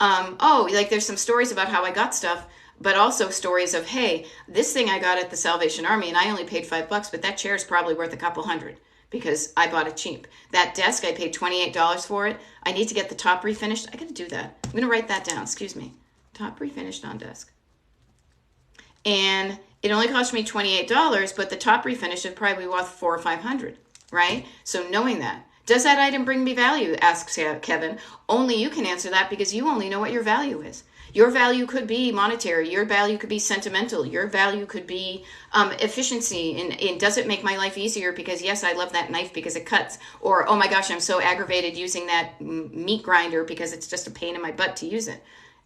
there's some stories about how I got stuff, but also stories of, hey, this thing I got at the Salvation Army and I only paid $5, but that chair is probably worth a couple $100 because I bought it cheap. That desk, I paid $28 for it. I need to get the top refinished. I got to do that. I'm going to write that down. Excuse me. Top refinished on desk. And it only cost me $28, but the top refinish is probably worth $400 or $500, right? So knowing that. Does that item bring me value? Asks Kevin. Only you can answer that because you only know what your value is. Your value could be monetary. Your value could be sentimental. Your value could be efficiency. And does it make my life easier? Because yes, I love that knife because it cuts. Or, oh my gosh, I'm so aggravated using that meat grinder because it's just a pain in my butt to use it.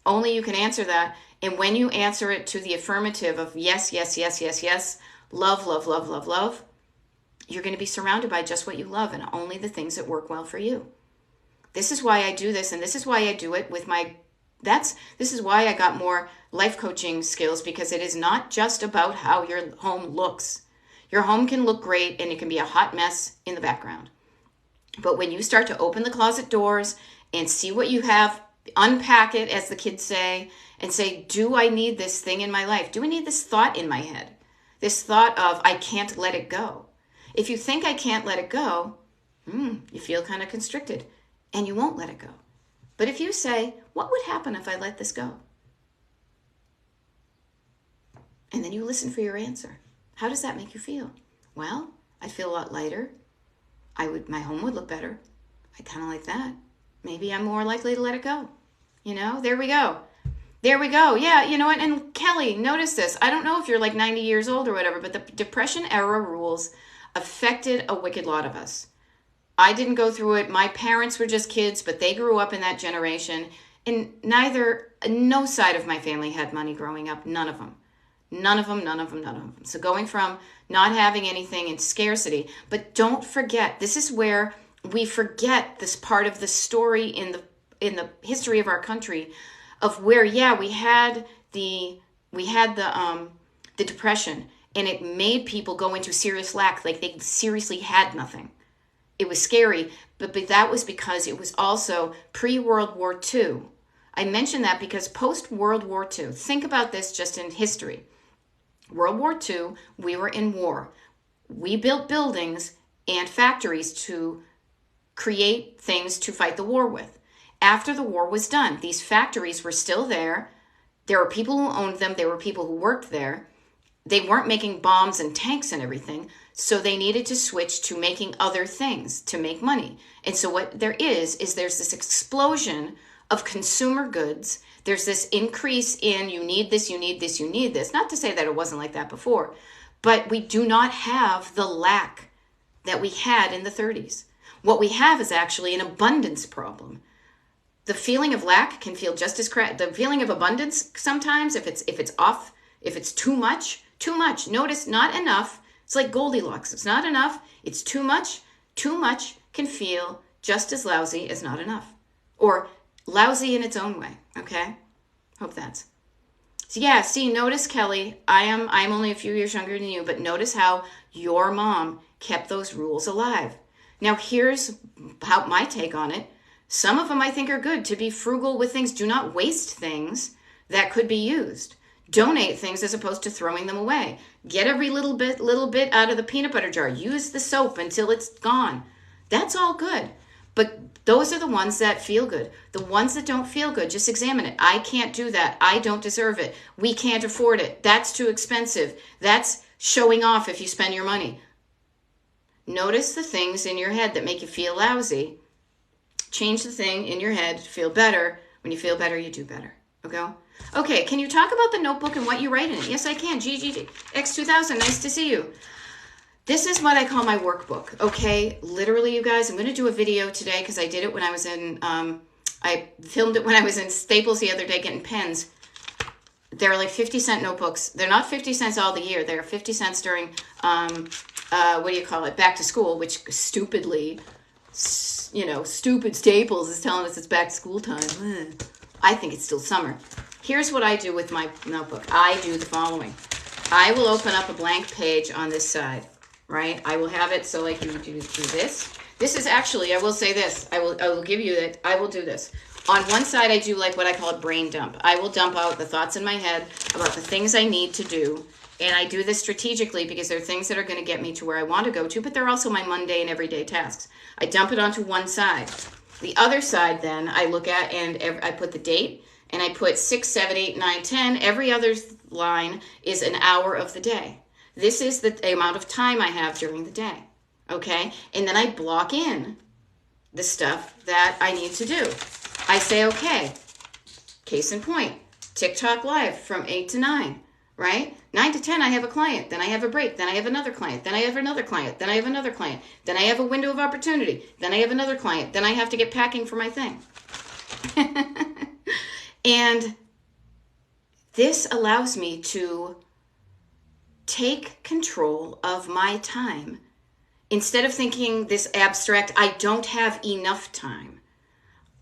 Only you can answer that. And when you answer it to the affirmative of yes, yes, yes, yes, yes, love, love, love, love, love, you're going to be surrounded by just what you love and only the things that work well for you. This is why I do this, and this is why I do it with this is why I got more life coaching skills, because it is not just about how your home looks. Your home can look great and it can be a hot mess in the background. But when you start to open the closet doors and see what you have, unpack it, as the kids say, and say, do I need this thing in my life? Do I need this thought in my head? This thought of, I can't let it go. If you think I can't let it go, you feel kind of constricted and you won't let it go. But if you say, what would happen if I let this go? And then you listen for your answer. How does that make you feel? Well, I'd feel a lot lighter. My home would look better. I kind of like that. Maybe I'm more likely to let it go. There we go. There we go. Yeah, you know what? And Kelly, notice this. I don't know if you're like 90 years old or whatever, but the Depression era rules affected a wicked lot of us. I didn't go through it. My parents were just kids, but they grew up in that generation. And no side of my family had money growing up. None of them. None of them. So going from not having anything and scarcity. But don't forget, this is where we forget this part of the story in the history of our country, of where, we had the Depression, and it made people go into serious lack, like they seriously had nothing. It was scary, but that was because it was also pre-World War II. I mention that because post-World War II, think about this just in history. World War II, we were in war. We built buildings and factories to create things to fight the war with. After the war was done, these factories were still there. There were people who owned them. There were people who worked there. They weren't making bombs and tanks and everything. So they needed to switch to making other things to make money. And so what there's this explosion of consumer goods. There's this increase in you need this, you need this, you need this. Not to say that it wasn't like that before, but we do not have the lack that we had in the 30s. What we have is actually an abundance problem. The feeling of lack can feel just as the feeling of abundance sometimes, if it's off, if it's too much. Notice, not enough. It's like Goldilocks. It's not enough. It's too much. Too much can feel just as lousy as not enough, or lousy in its own way. Okay, hope that's. So notice, Kelly, I'm only a few years younger than you, but notice how your mom kept those rules alive. Now here's how my take on it. Some of them I think are good. To be frugal with things. Do not waste things that could be used. Donate things as opposed to throwing them away. Get every little bit out of the peanut butter jar. Use the soap until it's gone. That's all good. But those are the ones that feel good. The ones that don't feel good, just examine it. I can't do that. I don't deserve it. We can't afford it. That's too expensive. That's showing off if you spend your money. Notice the things in your head that make you feel lousy. Change the thing in your head to feel better. When you feel better, you do better. Okay, can you talk about the notebook and what you write in it? Yes, I can. GGX2000, nice to see you. This is what I call my workbook, okay? Literally, you guys, I'm going to do a video today because I did it when I was in, I filmed it when I was in Staples the other day getting pens. They're like 50-cent notebooks. They're not 50 cents all the year. They're 50 cents during, back to school, which stupidly, stupid Staples is telling us it's back to school time. I think it's still summer. Here's what I do with my notebook. I do the following. I will open up a blank page on this side, right? I will have it so like you do this. This is actually, I will say this. I will give you that. I will do this. On one side, I do like what I call a brain dump. I will dump out the thoughts in my head about the things I need to do. And I do this strategically because they're things that are going to get me to where I want to go to, but they're also my mundane everyday tasks. I dump it onto one side. The other side then I look at and I put the date and I put 6, 7, 8, 9, 10. Every other line is an hour of the day. This is the amount of time I have during the day. Okay? And then I block in the stuff that I need to do. I say, okay, case in point, TikTok Live from 8 to 9, right? 9 to 10, I have a client. Then I have a break. Then I have another client. Then I have another client. Then I have another client. Then I have a window of opportunity. Then I have another client. Then I have to get packing for my thing. And this allows me to take control of my time. Instead of thinking this abstract, I don't have enough time.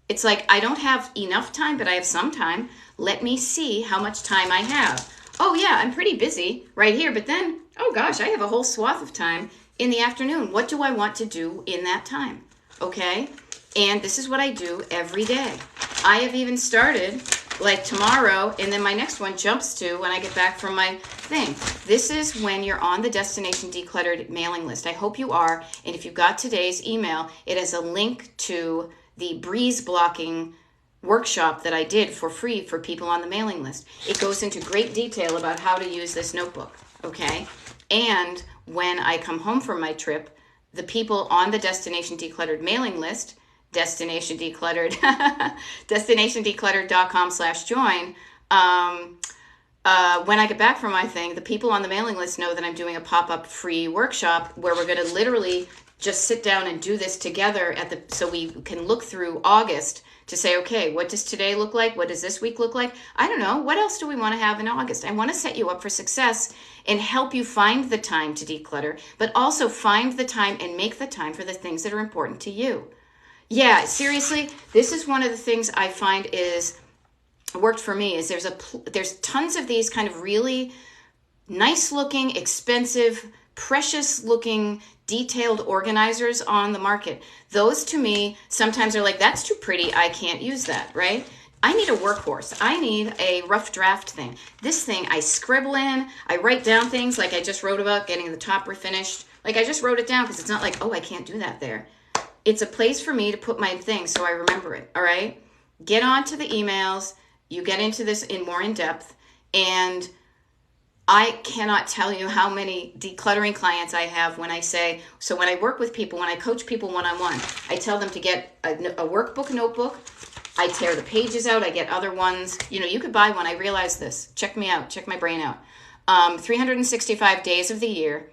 It's like, I don't have enough time, but I have some time. Let me see how much time I have. Oh yeah, I'm pretty busy right here, but then, oh gosh, I have a whole swath of time in the afternoon. What do I want to do in that time? Okay? And this is what I do every day. I have even started like tomorrow, and then my next one jumps to when I get back from my thing. This is when you're on the Destination Decluttered mailing list. I hope you are. And if you got today's email, it has a link to the breeze blocking workshop that I did for free for people on the mailing list. It goes into great detail about how to use this notebook, okay? And when I come home from my trip, the people on the Destination Decluttered mailing list, Destination Decluttered, DestinationDecluttered.com/join, when I get back from my thing, the people on the mailing list know that I'm doing a pop-up free workshop where we're going to literally just sit down and do this together so we can look through August to say, okay, what does today look like? What does this week look like? I don't know. What else do we want to have in August? I want to set you up for success and help you find the time to declutter, but also find the time and make the time for the things that are important to you. Yeah, seriously, this is one of the things I find is worked for me is there's tons of these kind of really nice looking, expensive, precious looking, detailed organizers on the market. Those to me sometimes are like, that's too pretty, I can't use that, right? I need a workhorse. I need a rough draft thing. This thing I scribble in, I write down things like I just wrote about getting the top refinished. Like I just wrote it down because it's not like, oh, I can't do that there. It's a place for me to put my thing so I remember it, all right? Get on to the emails. You get into this more in depth, and I cannot tell you how many decluttering clients I have when I say, so when I work with people, when I coach people one-on-one, I tell them to get a workbook notebook. I tear the pages out. I get other ones. You know, you could buy one. I realize this. Check me out. Check my brain out. 365 days of the year.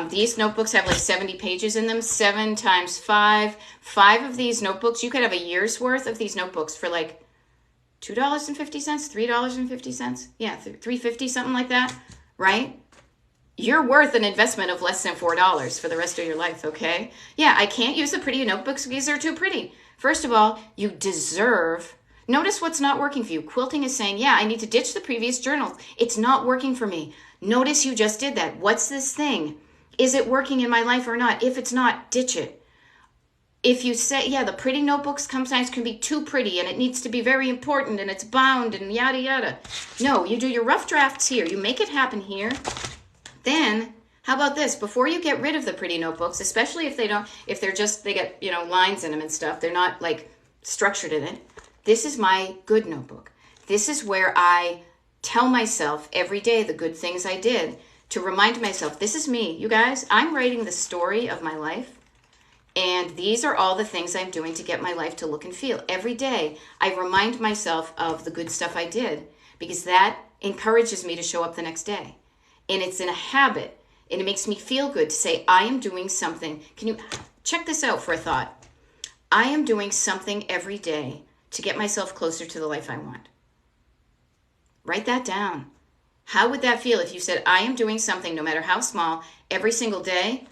These notebooks have like 70 pages in them, 7 times 5. 5 of these notebooks, you could have a year's worth of these notebooks for like $2.50, $3.50. Yeah, $3.50, something like that, right? You're worth an investment of less than $4 for the rest of your life, okay? Yeah, I can't use the pretty notebooks because they're too pretty. First of all, you deserve... Notice what's not working for you. Quilting is saying, yeah, I need to ditch the previous journals. It's not working for me. Notice you just did that. What's this thing? Is it working in my life or not? If it's not, ditch it. If you say, yeah, the pretty notebooks sometimes can be too pretty and it needs to be very important and it's bound and yada, yada. No, you do your rough drafts here. You make it happen here. Then, how about this? Before you get rid of the pretty notebooks, especially if they get, lines in them and stuff, they're not like structured in it. This is my good notebook. This is where I tell myself every day the good things I did to remind myself, this is me. You guys, I'm writing the story of my life. And these are all the things I'm doing to get my life to look and feel. Every day, I remind myself of the good stuff I did because that encourages me to show up the next day. And it's in a habit, and it makes me feel good to say, I am doing something. Can you check this out for a thought? I am doing something every day to get myself closer to the life I want. Write that down. How would that feel if you said, I am doing something, no matter how small, every single day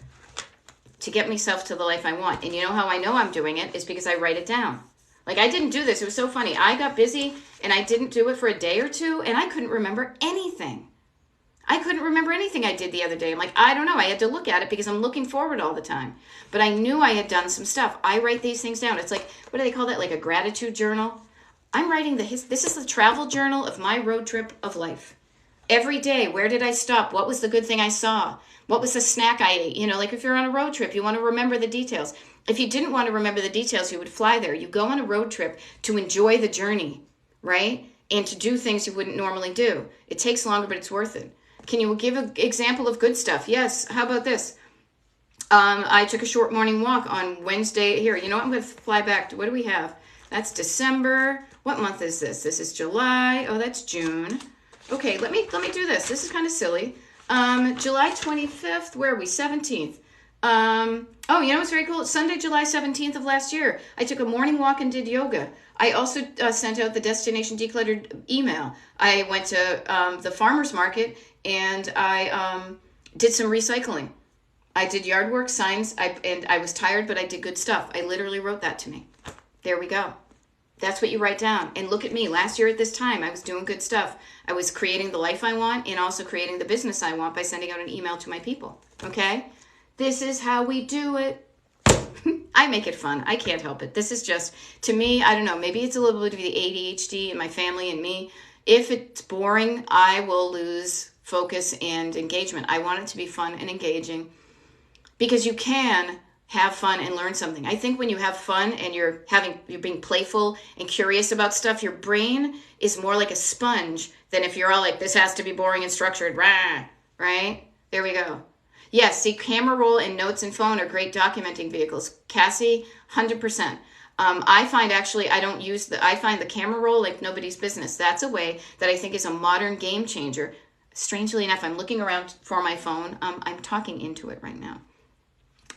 to get myself to the life I want? And you know how I know I'm doing it is because I write it down. Like I didn't do this. It was so funny. I got busy and I didn't do it for a day or two and I couldn't remember anything. I couldn't remember anything I did the other day. I'm like, I don't know. I had to look at it because I'm looking forward all the time. But I knew I had done some stuff. I write these things down. It's like, what do they call that? Like a gratitude journal. I'm writing this is the travel journal of my road trip of life. Every day, where did I stop? What was the good thing I saw? What was the snack I ate? Like if you're on a road trip, you want to remember the details. If you didn't want to remember the details, you would fly there. You go on a road trip to enjoy the journey, right? And to do things you wouldn't normally do. It takes longer, but it's worth it. Can you give an example of good stuff? Yes. How about this? I took a short morning walk on Wednesday. Here, you know what? I'm going to fly back to, what do we have? That's December. What month is this? This is July. Oh, that's June. Okay, let me do this. This is kind of silly. July 25th, where are we? 17th. Oh, you know what's very cool? It's Sunday, July 17th of last year. I took a morning walk and did yoga. I also sent out the Destination Decluttered email. I went to the farmer's market and I did some recycling. I did yard work, signs, and I was tired, but I did good stuff. I literally wrote that to me. There we go. That's what you write down. And look at me. Last year at this time, I was doing good stuff. I was creating the life I want and also creating the business I want by sending out an email to my people. Okay? This is how we do it. I make it fun. I can't help it. This is just, to me, I don't know, maybe it's a little bit of the ADHD in my family and me. If it's boring, I will lose focus and engagement. I want it to be fun and engaging because you can have fun and learn something. I think when you have fun and you're being playful and curious about stuff, your brain is more like a sponge than if you're all like, this has to be boring and structured, rah, right? There we go. Yes, see, camera roll and notes and phone are great documenting vehicles. Cassie, 100%. I find actually I find the camera roll like nobody's business. That's a way that I think is a modern game changer. Strangely enough, I'm looking around for my phone. I'm talking into it right now.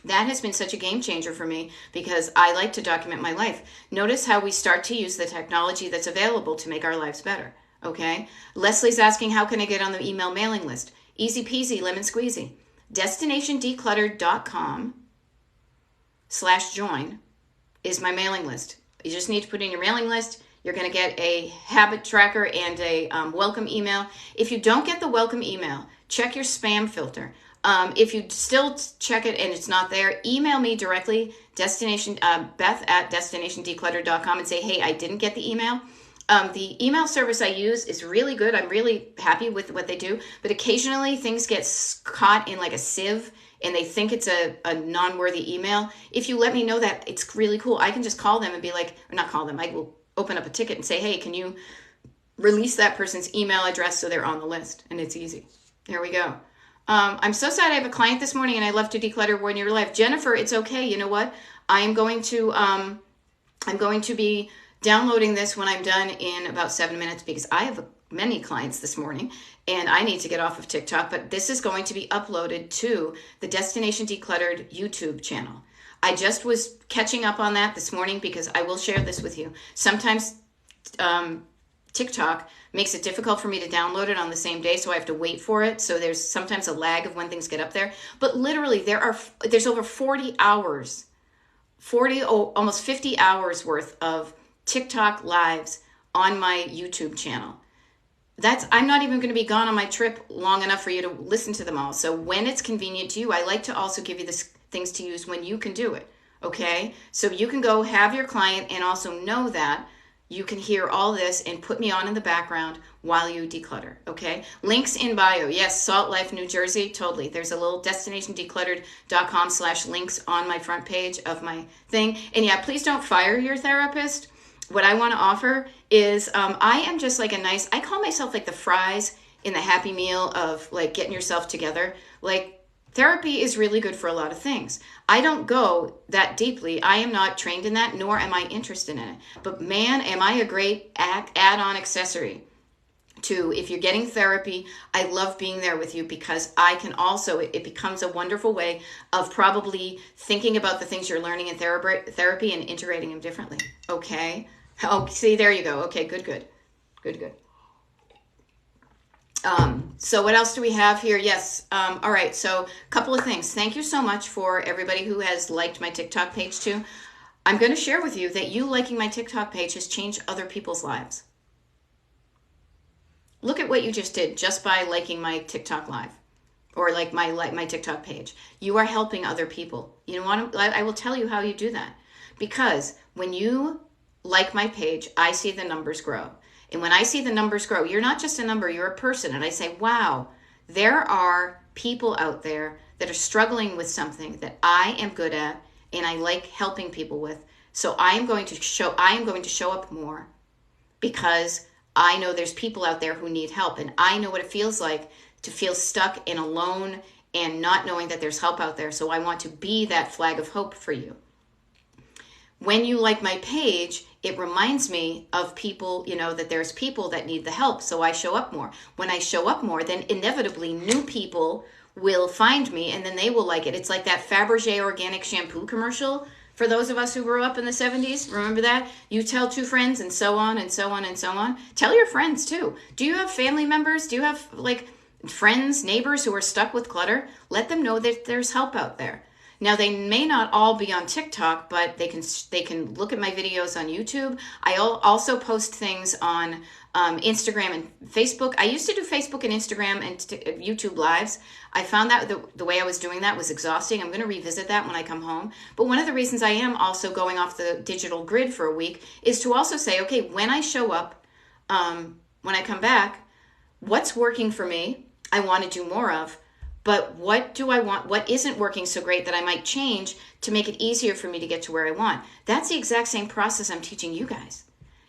That has been such a game changer for me because I like to document my life. Notice how we start to use the technology that's available to make our lives better, okay? Leslie's asking, how can I get on the email mailing list? Easy peasy, lemon squeezy. DestinationDecluttered.com/join is my mailing list. You just need to put in your mailing list. You're going to get a habit tracker and a welcome email. If you don't get the welcome email, check your spam filter. If you still check it and it's not there, email me directly, Beth@destinationdecluttered.com, and say, hey, I didn't get the email. The email service I use is really good. I'm really happy with what they do, but occasionally things get caught in like a sieve and they think it's a non-worthy email. If you let me know that, it's really cool. I can just call them and be like, or not call them, I will open up a ticket and say, hey, can you release that person's email address so they're on the list? And it's easy. There we go. I'm so sad I have a client this morning and I love to declutter one in your life. Jennifer, it's okay. You know what? I'm going to be downloading this when I'm done in about 7 minutes because I have many clients this morning and I need to get off of TikTok, but this is going to be uploaded to the Destination Decluttered YouTube channel. I just was catching up on that this morning because I will share this with you. Sometimes TikTok makes it difficult for me to download it on the same day, so I have to wait for it. So there's sometimes a lag of when things get up there. But literally, there's over 40 hours, almost 50 hours worth of TikTok lives on my YouTube channel. I'm not even going to be gone on my trip long enough for you to listen to them all. So when it's convenient to you, I like to also give you the things to use when you can do it. Okay? So you can go have your client and also know that you can hear all this and put me on in the background while you declutter, okay? Links in bio. Yes, Salt Life, New Jersey, totally. There's a little DestinationDecluttered.com/links on my front page of my thing. And yeah, please don't fire your therapist. What I want to offer is I am just like I call myself like the fries in the Happy Meal of like getting yourself together. Like, therapy is really good for a lot of things. I don't go that deeply. I am not trained in that, nor am I interested in it. But man, am I a great add-on accessory to, if you're getting therapy, I love being there with you because I can also, it becomes a wonderful way of probably thinking about the things you're learning in therapy and integrating them differently. Okay? Oh, see, there you go. Okay, good. So what else do we have here? Yes. All right. So a couple of things. Thank you so much for everybody who has liked my TikTok page too. I'm going to share with you that you liking my TikTok page has changed other people's lives. Look at what you just did just by liking my TikTok live or like my TikTok page. You are helping other people. You know what? I will tell you how you do that. Because when you like my page, I see the numbers grow. And when I see the numbers grow, you're not just a number, you're a person. And I say, wow, there are people out there that are struggling with something that I am good at and I like helping people with. So I am going to show up more because I know there's people out there who need help. And I know what it feels like to feel stuck and alone and not knowing that there's help out there. So I want to be that flag of hope for you. When you like my page, it reminds me of people, that there's people that need the help. So I show up more. When I show up more, then inevitably new people will find me and then they will like it. It's like that Fabergé organic shampoo commercial. For those of us who grew up in the 70s, remember that? You tell 2 friends and so on and so on and so on. Tell your friends too. Do you have family members? Do you have like friends, neighbors who are stuck with clutter? Let them know that there's help out there. Now, they may not all be on TikTok, but they can look at my videos on YouTube. I also post things on Instagram and Facebook. I used to do Facebook and Instagram and YouTube lives. I found that the way I was doing that was exhausting. I'm going to revisit that when I come home. But one of the reasons I am also going off the digital grid for a week is to also say, okay, when I show up, when I come back, what's working for me, I want to do more of. But what do I want? What isn't working so great that I might change to make it easier for me to get to where I want? That's the exact same process I'm teaching you guys.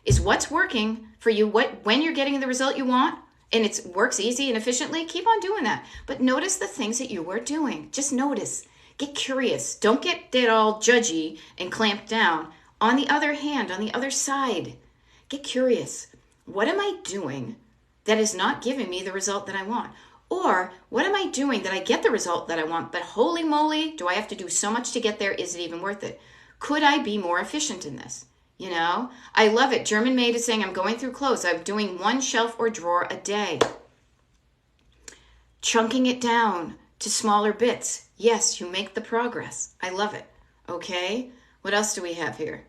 Is what's working for you, when you're getting the result you want, and it works easy and efficiently, keep on doing that. But notice the things that you are doing. Just notice. Get curious. Don't get all judgy and clamped down. On the other hand, on the other side, get curious. What am I doing that is not giving me the result that I want? Or what am I doing that I get the result that I want, but holy moly, do I have to do so much to get there? Is it even worth it? Could I be more efficient in this? You know, I love it. German Maid is saying, I'm going through clothes. I'm doing 1 shelf or drawer a day. Chunking it down to smaller bits. Yes, you make the progress. I love it. Okay. What else do we have here?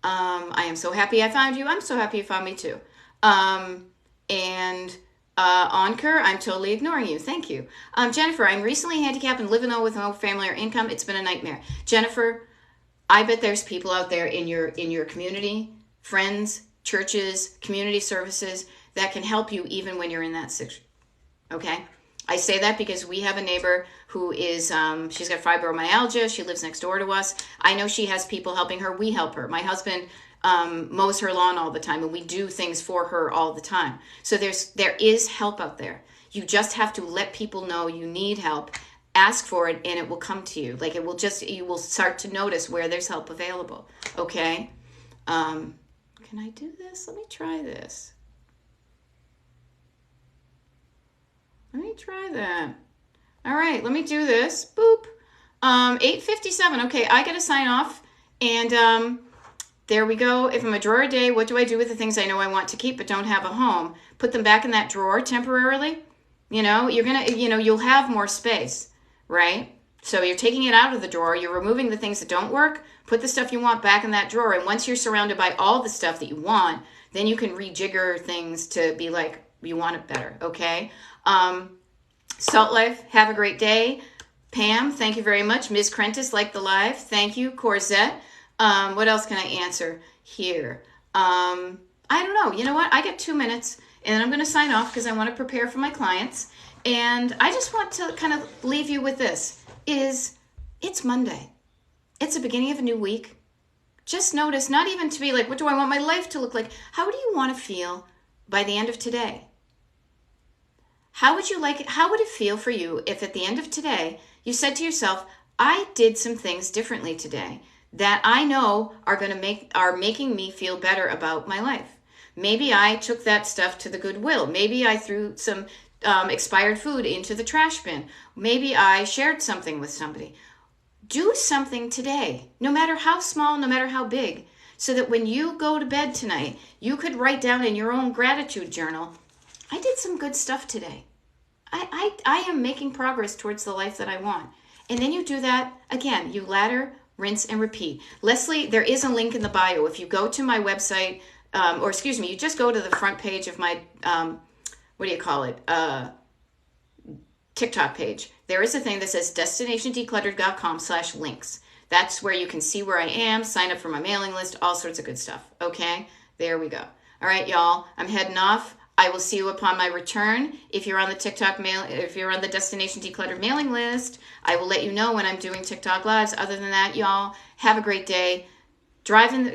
I am so happy I found you. I'm so happy you found me too. Ankur, I'm totally ignoring you. Thank you. Jennifer, I'm recently handicapped and living with no family or income. It's been a nightmare. Jennifer, I bet there's people out there in your community, friends, churches, community services that can help you even when you're in that situation. Okay? I say that because we have a neighbor who is, she's got fibromyalgia. She lives next door to us. I know she has people helping her. We help her. My husband mows her lawn all the time, and we do things for her all the time. So there is help out there. You just have to let people know you need help. Ask for it, and it will come to you. Like you will start to notice where there's help available. Okay? Can I do this? Let me try this. Let me try that. All right, let me do this. Boop. 8:57. Okay, I got to sign off. And there we go. If I'm a drawer a day, what do I do with the things I know I want to keep but don't have a home? Put them back in that drawer temporarily. You know, you'll have more space, right? So you're taking it out of the drawer. You're removing the things that don't work. Put the stuff you want back in that drawer. And once you're surrounded by all the stuff that you want, then you can rejigger things to be like, you want it better, okay? Salt Life, have a great day. Pam, thank you very much. Ms. Crentis, like the live. Thank you. Corzette. What else can I answer here? I don't know. You know what? I got 2 minutes, and I'm going to sign off because I want to prepare for my clients. And I just want to kind of leave you with this. It's Monday. It's the beginning of a new week. Just notice, not even to be like, what do I want my life to look like? How do you want to feel by the end of today? How would you like it? How would it feel for you if at the end of today you said to yourself, I did some things differently today that I know are making me feel better about my life. Maybe I took that stuff to the Goodwill. Maybe I threw some expired food into the trash bin. Maybe I shared something with somebody. Do something today, no matter how small, no matter how big, so that when you go to bed tonight, you could write down in your own gratitude journal, I did some good stuff today. I am making progress towards the life that I want. And then you do that again. You ladder, rinse, and repeat. Leslie, there is a link in the bio. If you go to my website, you just go to the front page of my, TikTok page. There is a thing that says destinationdecluttered.com/links. That's where you can see where I am, sign up for my mailing list, all sorts of good stuff. Okay, there we go. All right, y'all, I'm heading off. I will see you upon my return. If you're on the if you're on the Destination Decluttered mailing list, I will let you know when I'm doing TikTok lives. Other than that, y'all, have a great day. Drive in,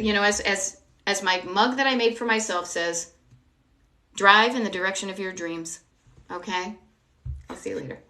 as my mug that I made for myself says, drive in the direction of your dreams. Okay? I'll see you later.